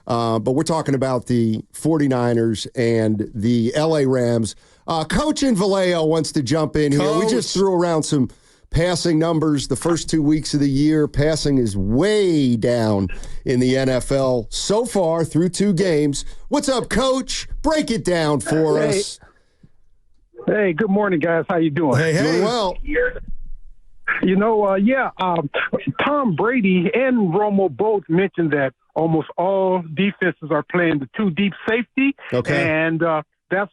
But we're talking about the 49ers and the LA Rams. Coach in Vallejo wants to jump in here. We just threw around some passing numbers the first 2 weeks of the year. Passing is way down in the NFL so far through 2 games. What's up, Coach? Break it down for us. Hey, good morning, guys. How you doing? Hey. Doing well. Tom Brady and Romo both mentioned that almost all defenses are playing the 2 deep safety. Okay. And that's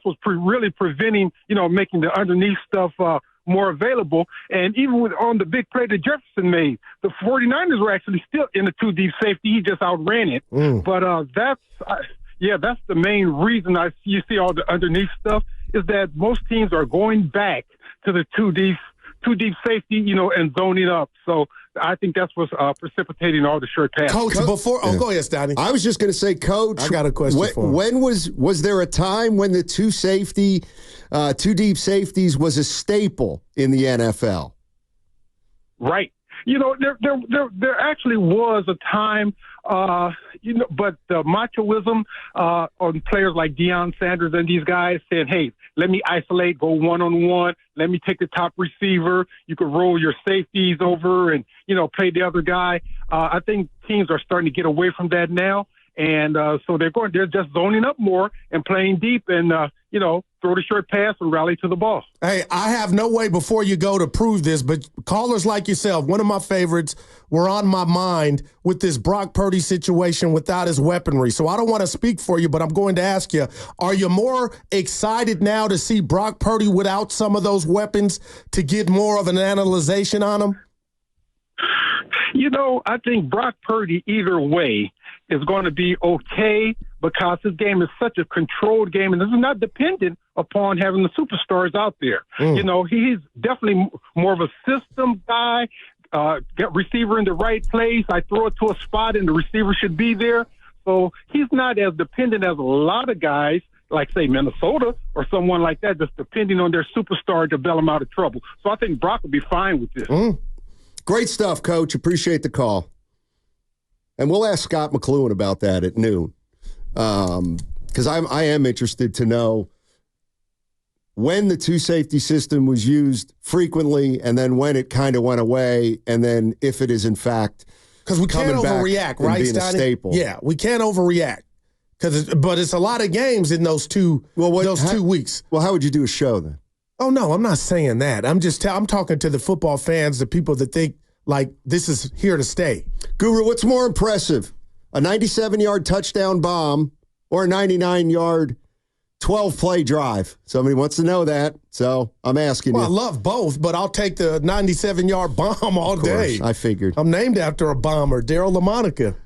what's really preventing, making the underneath stuff more available. And even on the big play that Jefferson made, the 49ers were actually still in the 2 deep safety. He just outran it. But that's the main reason you see all the underneath stuff is that most teams are going back to the 2 deep safety, and zoning up. So I think that's what's precipitating all the short passes. Coach, go ahead, Steiny. I was just going to say, Coach, I got a question for him. When was there a time when the 2 deep safeties was a staple in the NFL? Right. There actually was a time, but the machoism on players like Deion Sanders and these guys said, hey, let me isolate, go one-on-one, let me take the top receiver. You can roll your safeties over and, play the other guy. I think teams are starting to get away from that now. And so they're just zoning up more and playing deep and, throw the short pass and rally to the ball. Hey, I have no way before you go to prove this, but callers like yourself, one of my favorites, were on my mind with this Brock Purdy situation without his weaponry. So I don't want to speak for you, but I'm going to ask you, are you more excited now to see Brock Purdy without some of those weapons to get more of an analyzation on him? I think Brock Purdy, either way, is going to be okay because his game is such a controlled game, and this is not dependent upon having the superstars out there. He's definitely more of a system guy, get receiver in the right place. I throw it to a spot, and the receiver should be there. So he's not as dependent as a lot of guys, like, say, Minnesota or someone like that, that's depending on their superstar to bail them out of trouble. So I think Brock will be fine with this. Great stuff, Coach. Appreciate the call. And we'll ask Scott McLuhan about that at noon, because I am interested to know when the 2 safety system was used frequently and then when it kind of went away, and then if it is in fact because we can't overreact, right, being a staple. Yeah, we can't overreact but it's a lot of games in those 2 weeks. Well, how would you do a show then? Oh no, I'm not saying that. I'm talking to the football fans, the people that think like this is here to stay. Guru, what's more impressive, a 97-yard touchdown bomb or a 99-yard 12-play drive? Somebody wants to know that, so I'm asking you. I love both, but I'll take the 97-yard bomb all day. I figured. I'm named after a bomber, Daryl LaMonica.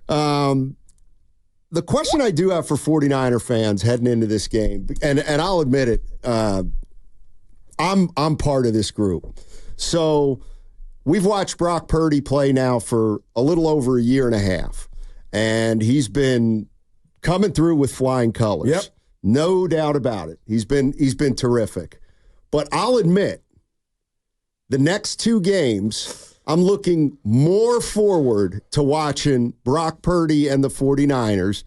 The question I do have for 49er fans heading into this game, and I'll admit it, I'm part of this group. So we've watched Brock Purdy play now for a little over a year and a half, and he's been coming through with flying colors. Yep. No doubt about it. He's been terrific. But I'll admit, the next 2 games, I'm looking more forward to watching Brock Purdy and the 49ers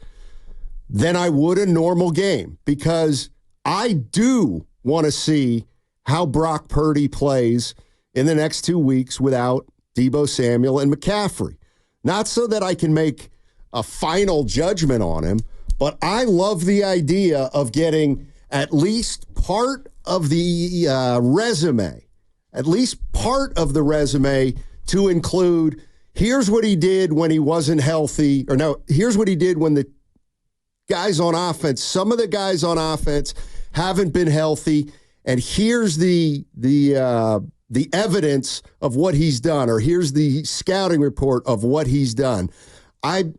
than I would a normal game, because I do want to see how Brock Purdy plays in the next 2 weeks without Deebo Samuel and McCaffrey. Not so that I can make a final judgment on him, but I love the idea of getting at least part of the resume, to include, here's what he did when he wasn't healthy, here's what he did when the guys on offense, some of the guys on offense haven't been healthy, and here's the evidence of what he's done, or here's the scouting report of what he's done. I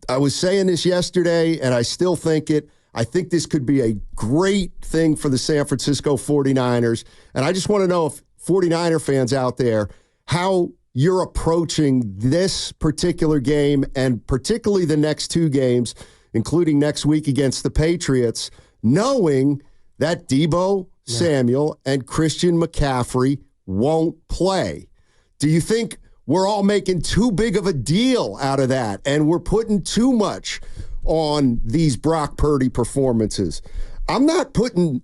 was saying this yesterday, and I still think it. I think this could be a great thing for the San Francisco 49ers, and I just want to know, if 49er fans out there, how you're approaching this particular game, and particularly the next 2 games, including next week against the Patriots, knowing that Deebo Samuel and Christian McCaffrey won't play. Do you think we're all making too big of a deal out of that, and we're putting too much on these Brock Purdy performances. I'm not putting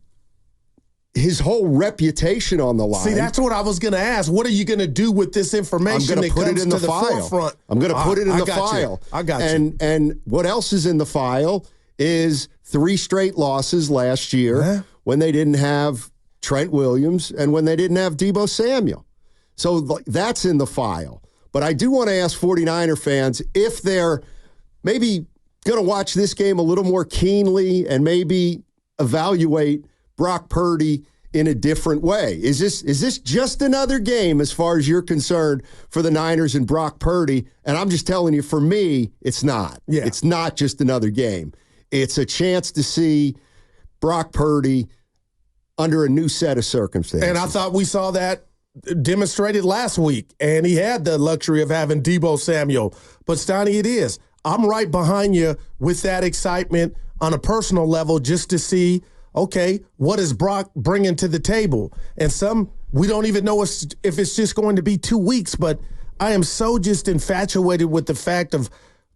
his whole reputation on the line. See, that's what I was going to ask. What are you going to do with this information? I'm going to put it in the file. Forefront? I'm going to put it in the file. I got you. And what else is in the file is 3 straight losses last year when they didn't have Trent Williams and when they didn't have Deebo Samuel. So that's in the file. But I do want to ask 49er fans if they're maybe going to watch this game a little more keenly and maybe evaluate Brock Purdy in a different way. Is this just another game as far as you're concerned for the Niners and Brock Purdy? And I'm just telling you, for me, it's not. Yeah. It's not just another game. It's a chance to see Brock Purdy under a new set of circumstances. And I thought we saw that demonstrated last week, and he had the luxury of having Deebo Samuel. But, Steiny, it is. I'm right behind you with that excitement on a personal level just to see, okay, what is Brock bringing to the table? And we don't even know if it's just going to be 2 weeks, but I am so just infatuated with the fact of,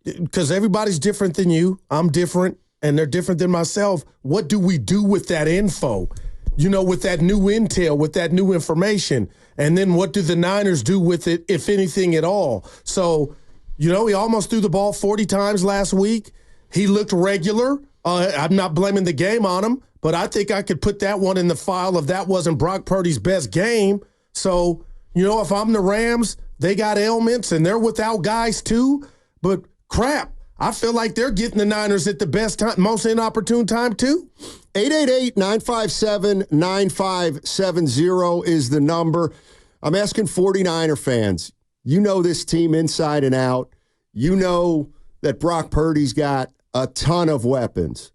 because everybody's different than you, I'm different, and they're different than myself. What do we do with that info? You know, with that new intel, with that new information. And then what do the Niners do with it, if anything at all? So, you know, he almost threw the ball 40 times last week. He looked regular. I'm not blaming the game on him, but I think I could put that one in the file of that wasn't Brock Purdy's best game. So, you know, if I'm the Rams, they got ailments and they're without guys too. But crap, I feel like they're getting the Niners at the best time, most inopportune time too. 888-957-9570 is the number. I'm asking 49er fans. You know this team inside and out. You know that Brock Purdy's got a ton of weapons.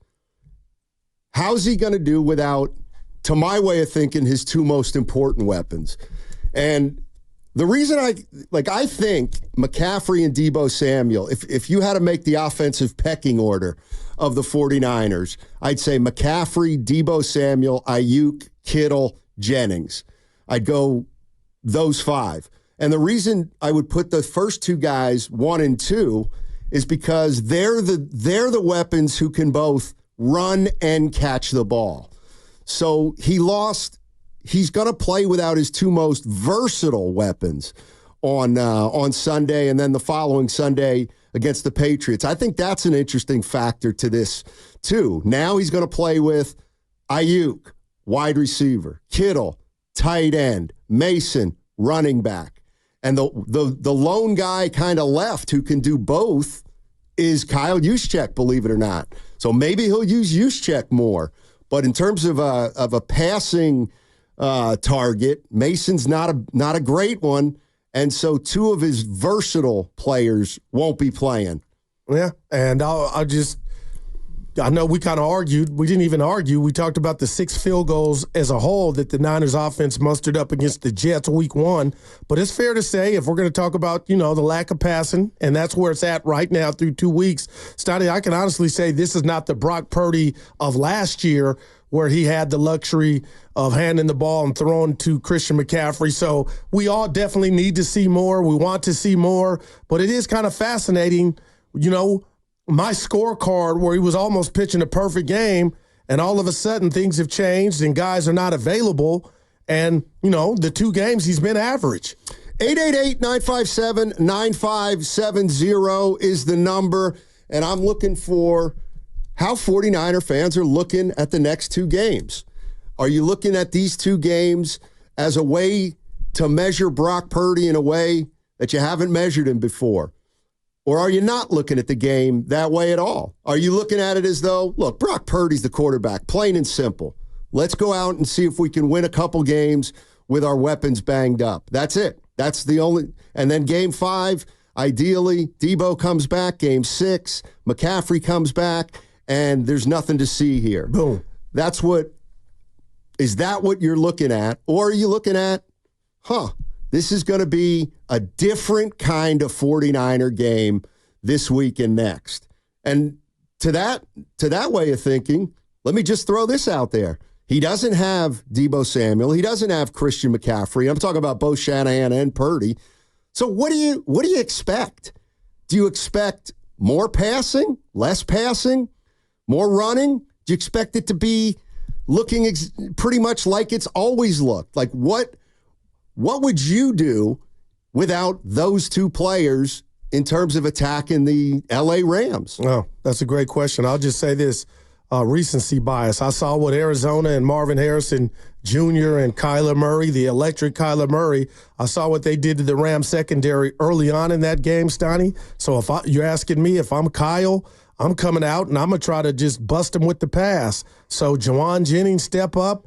How's he going to do without, to my way of thinking, his 2 most important weapons? And the reason I think McCaffrey and Deebo Samuel, if you had to make the offensive pecking order of the 49ers, I'd say McCaffrey, Deebo Samuel, Ayuk, Kittle, Jennings. I'd go those 5. And the reason I would put the first 2 guys 1 and 2 is because they're the weapons who can both run and catch the ball. So he's going to play without his 2 most versatile weapons on Sunday and then the following Sunday against the Patriots. I think that's an interesting factor to this too. Now he's going to play with Ayuk, wide receiver, Kittle, tight end, Mason, running back. And the lone guy kind of left who can do both is Kyle Juszczyk, believe it or not. So maybe he'll use Juszczyk more. But in terms of a passing target, Mason's not a great one. And so 2 of his versatile players won't be playing. Yeah, and I know we kind of argued. We didn't even argue. We talked about the 6 field goals as a whole that the Niners offense mustered up against the Jets week 1. But it's fair to say, if we're going to talk about, you know, the lack of passing, and that's where it's at right now through 2 weeks, Steiny, I can honestly say this is not the Brock Purdy of last year where he had the luxury of handing the ball and throwing to Christian McCaffrey. So we all definitely need to see more. We want to see more. But it is kind of fascinating, you know, my scorecard where he was almost pitching a perfect game, and all of a sudden things have changed and guys are not available. And, you know, the 2 games he's been average. 888-957-9570 is the number. And I'm looking for how 49er fans are looking at the next 2 games. Are you looking at these 2 games as a way to measure Brock Purdy in a way that you haven't measured him before? Or are you not looking at the game that way at all? Are you looking at it as though, look, Brock Purdy's the quarterback, plain and simple. Let's go out and see if we can win a couple games with our weapons banged up. That's it. That's the only. And then game 5, ideally, Deebo comes back. Game 6, McCaffrey comes back, and there's nothing to see here. Boom. Is that what you're looking at? Or are you looking at, this is going to be a different kind of 49er game this week and next. And to that way of thinking, let me just throw this out there. He doesn't have Deebo Samuel. He doesn't have Christian McCaffrey. I'm talking about both Shanahan and Purdy. So what do you expect? Do you expect more passing, less passing, more running? Do you expect it to be looking pretty much like it's always looked? Like what would you do without those two players in terms of attacking the L.A. Rams? Oh, that's a great question. I'll just say this, recency bias. I saw what Arizona and Marvin Harrison Jr. and Kyler Murray, the electric Kyler Murray, I saw what they did to the Rams secondary early on in that game, Steiny. So you're asking me if I'm Kyle, I'm coming out and I'm going to try to just bust him with the pass. So Juwan Jennings, step up.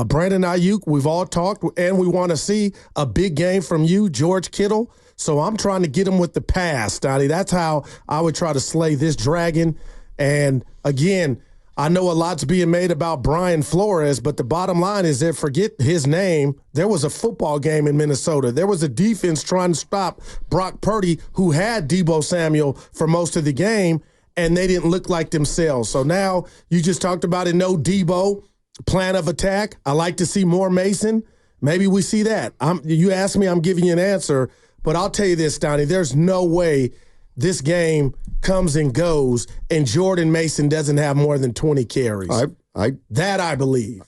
Brandon Ayuk, we've all talked, and we want to see a big game from you, George Kittle. So I'm trying to get him with the pass, Steiny. That's how I would try to slay this dragon. And, again, I know a lot's being made about Brian Flores, but the bottom line is that forget his name. There was a football game in Minnesota. There was a defense trying to stop Brock Purdy, who had Deebo Samuel for most of the game, and they didn't look like themselves. So now you just talked about it, no Deebo, plan of attack. I like to see more Mason. Maybe we see that. You asked me, I'm giving you an answer, but I'll tell you this, Donnie, there's no way this game comes and goes and Jordan Mason doesn't have more than 20 carries. I That I believe.